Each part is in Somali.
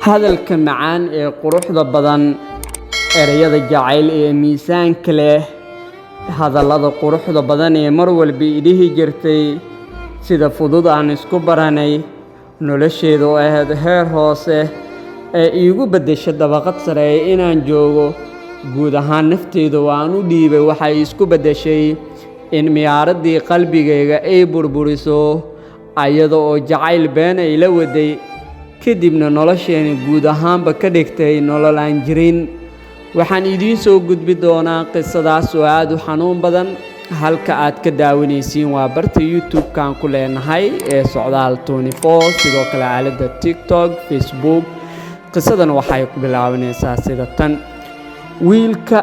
hadalka macaan ee quruxda badan, erayada jacayl ee miisaanka leh, hadallada quruxda badan ee mar walba idhihi jirtay, sida fudud aan isku baranay, nolosheedu oo ahayd heer hoose ee iigu beddesha dabaqad sare inaan joogo. guud ahaan nafteyda waan u dhiibay, waxay isku beddeshay in miyaaradii qalbigayga ay burburiso, ayada oo jacayl been ay la waday, kadibna nolosheena guud ahaanba ka dhigtay nolol aan jirin. waxaan idiin soo gudbi doonaa qisadaas oo aad u xanuun badan. halka aad ka daawanaysiin waa barta YouTube-kan ku leenahay ee Socdaal 24, sidoo kale aaladda TikTok, Facebook. qisadan waxay ku bilaabanaysaa sida tan. wiilka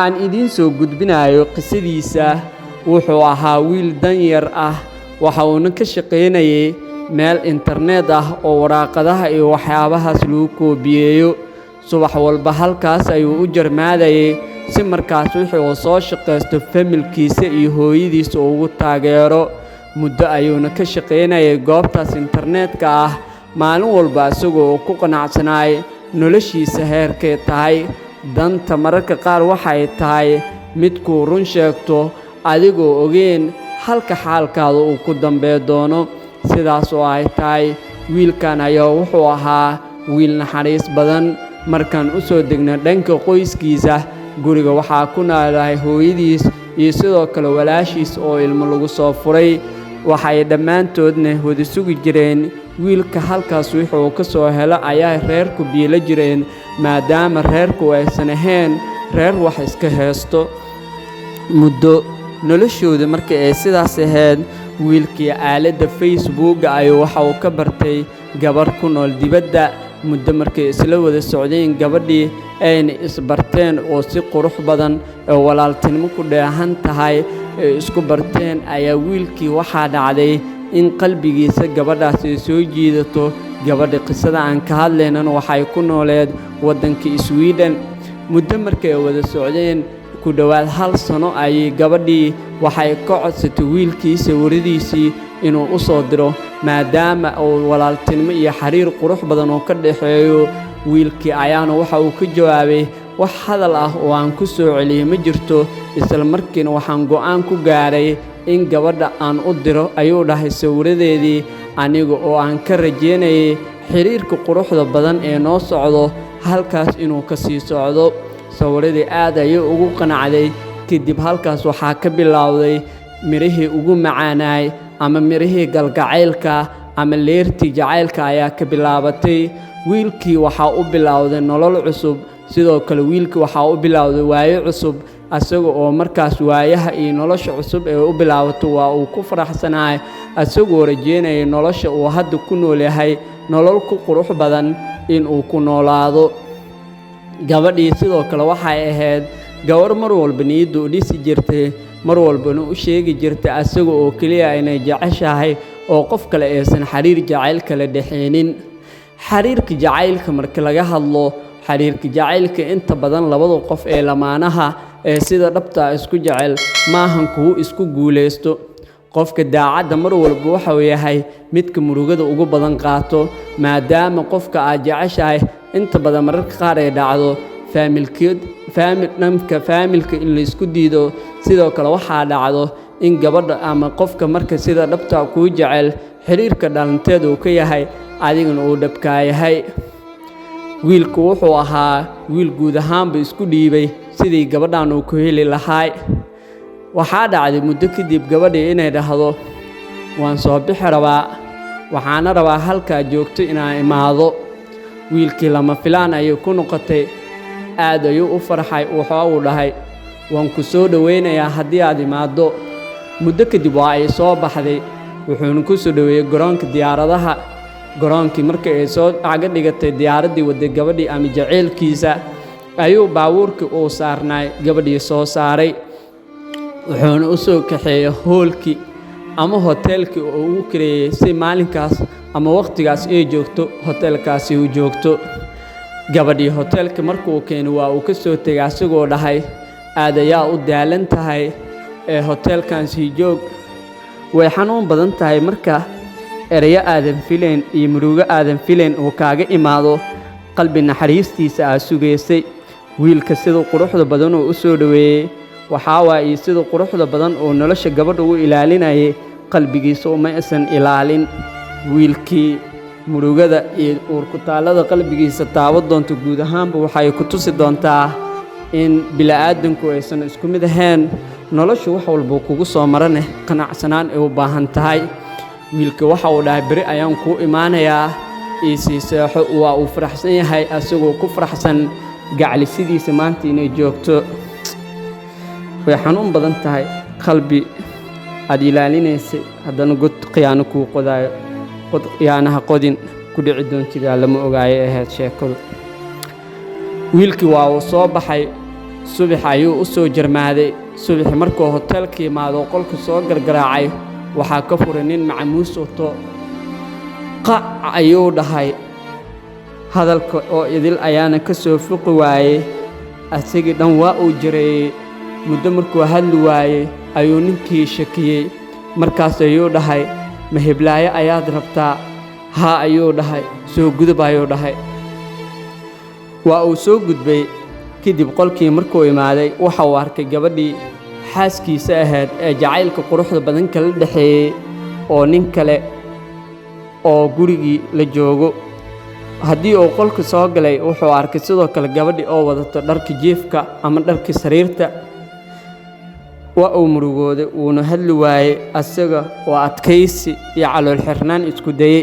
aan idiin soo gudbinayo qisadiisa wuxuu ahaa wiil danyar ah, waxa uuna ka shaqaynayay meel internet ah oo waraaqadaha iyo waxyaabahaas lagu koobiyeeyo. subax walba halkaas ayuu u jarmaadayay si markaas wixii uu soo shaqaysto familkiisa iyo hooyadiisa ugu taageero. muddo ayuuna ka shaqaynayay goobtaas internetka ah, maalin walba isagoo ku qanacsanaay noloshiisa heerkay tahay. danta mararka qaar waxay tahay midkuu run sheegto adigoo ogeen halka xaalkaada uu ku dambee doono. sidaas oo ay tahay, wiilkan ayaa wuxuu ahaa wiil naxariis badan. markaan u soo degna dhanka qoyskiisa, guriga waxaa ku noolahay hooyadiis iyo sidoo kale walaashiis oo ilmo lagu soo furay. waxay dhammaantoodna wada sugi jireen wiilka halkaas wuxuu ka soo helo ayaa reerku biila jireen, maadaama reerku aysan ahayn reer wax iska heesto. muddo noloshooda markii ay sidaas ahayd, wiilkii aaladda Facebook ayuu waxa uu ka bartay gabar ku nool dibadda. muddo markay isla wada socdeen gabadhii ayna isbarteen oo si qurux badan oo walaaltinimo ku dheehan tahay ay isku barteen, ayaa wiilkii waxaa dhacday in qalbigiisa gabadhaas ay soo jiidato. gabadha qisada aan ka hadlaynan waxay ku nooleed waddanka Sweden. muddo markay wada socdeen ku dhowaad 1 sano ayay gabadhii waxay ka codsatay wiilkiisa waradiisii inuu u soo diro, maadaama uu walaaltinimo iyo xiriir qurux badan oo ka dhaxeeyo. wiilkii ayaana waxa uu ka jawaabay, wax hadal ah oo aan ku soo celiyay ma jirto. isla markiina waxaan go'aan ku gaaray in gabadha aan u diro, ayuu dhahay sawiradeedii, aniga oo aan ka rajeynayay xiriirka quruxda badan ee noo socdo halkaas inuu ka sii socdo. sawiradii aad ayay ugu qanacday. kadib halkaas waxaa ka bilowday mirihii ugu macaanaay ama mirihii galgacaylka ama leertii jacaylka ayaa ka bilaabatay. wiilkii waxaa u bilowday nolol cusub, sidoo kale wiilkii waxaa u bilowday waayo cusub. asaga oo markaas waayaha iyo nolosha cusub ee u bilaabato waa uu ku faraxsanaay, asagoo rajeynaya nolosha uu hadda ku nool yahay nolol ku qurux badan in uu ku noolaado. gabadhii sidoo kale waxay ahayd gabar mar walba niyadda u dhisi jirtay, mar walbana u sheegi jirtay asaga oo keliya inay jeceshahay oo qof kale aysan xiriir jacayl kala dhexeynin. xiriirka jacaylka marka laga hadlo, xiriirka jacaylka inta badan labada qof ee lamaanaha ee sida dhabta isku jecel maahan kuwa isku guuleysto. qofka daacadda mar walba waxa uu yahay midka murugada ugu badan qaato, maadaama qofka aad jeceshahay inta badan mararka qaar ay dhacdo faamilka in la isku diido. sidoo kale waxaa dhacdo in gabadha ama qofka marka sida dhabta kuu jecel xiriirka dhalanteeda uu ka yahay adigana uu dhabkaa yahay. wiilku wuxuu ahaa wiil guud ahaanba isku dhiibay sidii gabadhan uu ku heli lahaay. waxaa dhacday muddo kadib gabadhii inay dhahdo, waan soo bixi rabaa, waxaana rabaa halkaa joogto inaan imaado. wiilkii lama filaan ayay ku noqotay. aad ayuu u farxay. waxa uu dhahay, waan ku soo dhaweynayaa haddii aad imaado. muddo kadib waa ay soo baxday, wuxuuna ku soo dhaweeyey garoonka diyaaradaha. garoonkii markii ay soo caga dhigatay diyaaraddii waday gabadhii ama jaceylkiisa, ayuu baabuurkii uu saarnaay gabadhii soo saaray. wuxuuna u soo kaxeeyey hoolkii ama hoteelkii oo ugu kareeyey si maalinkaas ama waqtigaas ay joogto hoteelkaasi u joogto. gabadhii hoteelka markuu keenay waa uu ka soo tegay asagoo dhahay, aad ayaa u daalan tahay ee hoteelkan sii joog. way xanuun badan tahay marka erayo aadan filayn iyo murugo aadan filayn uu kaaga imaado qalbi naxariistiisa aa sugaysay. wiilka siduu quruxda badan oo u soo dhaweeyay waxaa waaye siduu quruxda badan oo nolosha gabadha u ilaalinayay qalbigiisa uma aysan ilaalin. wiilkii murugada iyo uurkutaalada qalbigiisa taaban doonto guud ahaanba waxay ku tusi doontaa in bilaadanku aysan isku mid ahayn. noloshu wax walba kugu soo marane qanacsanaan ay u baahan tahay. wiilka waxa uu dhahay bari ayaan ku imaanayaa isii seexo. waa uu faraxsan yahay asagoo ku faraxsan gaclisidiisa maanta inay joogto. way xanuun badan tahay qalbi aad ilaalinaysay haddana god khiyaano kuu qodaayo. qod khiyaanaha qodin ku dhici doontidaa lama ogaayo ahayd sheekadu. wiilkii waa uu soo baxay subax ayuu u soo jarmaaday. subaxi markuu hoteelka imaado qolka soo gargaraacay waxaa ka furay nin macamuus wato. qac ayuu dhahay hadalka oo idil ayaana ka soo fuqi waayey. asagii dhan waa uu jareeyey. muddo markuu hadli waayey ayuu ninkii shakiyey. markaas ayuu dhahay ma heblaayo ayaad rabtaa? haa ayuu dhahay. soo gudub ayuu dhahay. waa uu soo gudbay. kadib qolkii markuu imaaday waxa uu arkay gabadhii xaaskiisa ahayd ee jacaylka quruxda badan kala dhexeeyey oo nin kale oo gurigii la joogo. haddii uu qolka soo galay wuxuu arkay sidoo kale gabadhii oo wadato dharka jiifka ama dharka sariirta. waa uu murugooday wuuna hadli waayey asaga oo adkaysi iyo calool xirnaan isku dayey.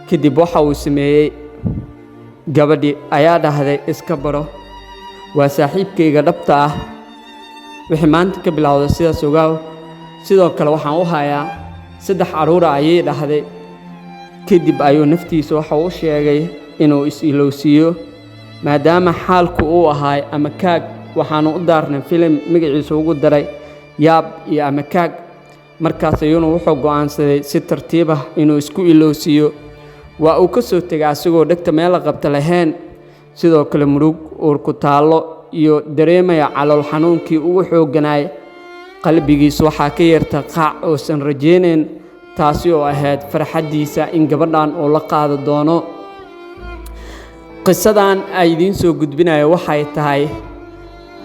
kadib waxa uu sameeyey gabadhii ayaa dhahday iska baro waa saaxiibkayga dhabta ah. wixii maanta ka bilowday sidaas ogaaw. sidoo kale waxaan u hayaa 3 caruura ayay dhahday. kadib ayuu naftiisa waxa uu sheegay inuu is-ilowsiiyo maadaama xaalku uu ahaay ama kaag. waxaanu u daarnay filim magaciisa ugu daray yaab iyo ama kaag. markaas ayuuna wuxuu go'aansaday si tartiib ah inuu isku ilowsiiyo. waa uu ka soo tegay asagoo dhegta meel la qabta lahayn. sidoo kale murug uurku taallo iyo dareemaya calool xanuunkii ugu xoogganaay. qalbigiisa waxaa ka yeerta qaac oosan rajaynayn taasi oo ahayd farxaddiisa in gabadhan uu la qaado doono. qisadan ay idiin soo gudbinayo waxay tahay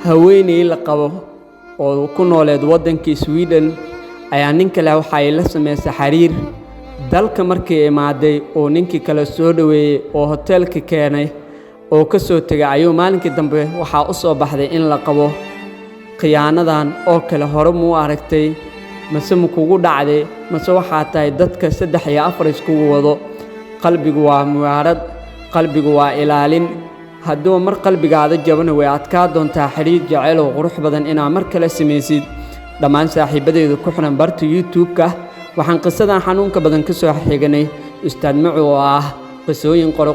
haweeney la qabo oo ku nooleed waddankii Sweden ayaa nin kale waxay la sameysay xiriir. dalka markii imaaday oo ninkii kale soo dhaweeyay oo hoteelka keenay oo ka soo tegay ayuu maalinkii dambe waxaa u soo baxday in la qabo. khiyaanadan oo kale hore muu aragtay mase ma kugu dhacday mase waxaa tahay dadka 3 iyo 4 iskugu wado. qalbigu waa muwaarad. qalbigu waa ilaalin. hadduu mar qalbigaada jabana way adkaa doontaa xiriir jacayl oo qurux badan inaad mar kale samaysid. dhammaan saaxiibadeedu ku xiran barta YouTube-ka waxaan qisadan xanuunka badan ka soo xiganay ustaad Macu oo ah qisooyin qoro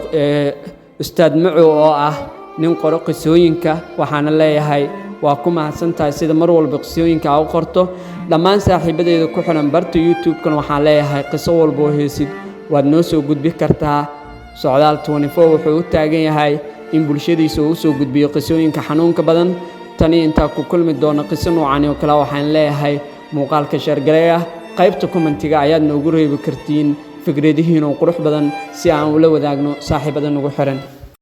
ustaad Macu oo ah nin qoro qisooyinka. waxaana leeyahay waa ku mahadsantahay sida mar walba qisooyinka u qorto. dhammaan saaxiibadeedu ku xiran barta YouTube-kan waxaan leeyahay qiso walba oo heesid waad noo soo gudbi kartaa. Socdaal 24 wuxuu u taagan yahay in bulshadiisa uu soo gudbiyo qisooyinka xanuunka badan. tani inta ku kulmi doona qiso noocan oo kale waxaan leeyahay muuqaalka shargareeya qaybta commentiga ayaad noogu reebi kartiin fikradihiin oo qurux badan si aan ula wadaagno saaxiibada nagu xiran.